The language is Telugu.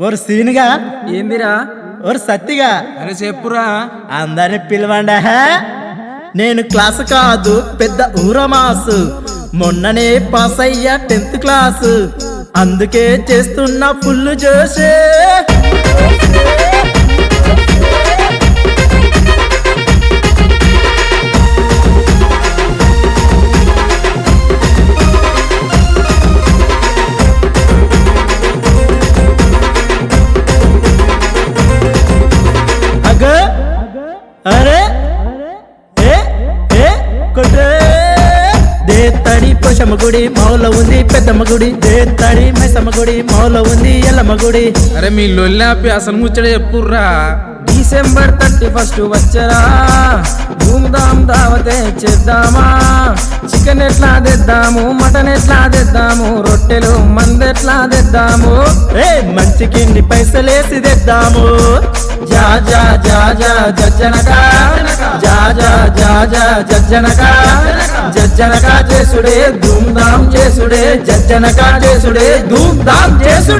ఓరు సీనుగా ఏందిరా? ఓరు సత్తిగా అరే చెప్పురా. అందరిని పిలవండి. నేను క్లాసు కాదు పెద్ద ఊరమాసు, మొన్ననే పాస్ అయ్యా 10th క్లాసు, అందుకే చేస్తున్నా ఫుల్ జోషే. అరే ఏ ఏ కొట్టే దేత్తడి పోషమ్మ గుడి మౌల ఉంది పెద్దమ్మ గుడి, దేత్తడి మైసమ్మ గుడి మౌల ఉంది ఎల్లమ్మ గుడి. అరే మీ లొల్లాపి అసలు ముచ్చట చెప్పుర్రా. డిసెంబర్ 31 వచ్చరా, ధూమ్ధామ్ దావతే చేద్దామా. చికెన్ ఎట్లా తెద్దాము, మటన్ ఎట్లా తెద్దాము, రొట్టెలు మందెట్లా తెద్దాము. మంచి కింది పైసలేసి తెద్దాము. జా జా జా జా జజ్జనక, జా జా జా జా జజ్జనక, జజ్జనక చేసుడే ధూమ్ధామ్ చేసుడే, జజ్జనక చేసుడే ధూమ్ధామ్ చేసుడే.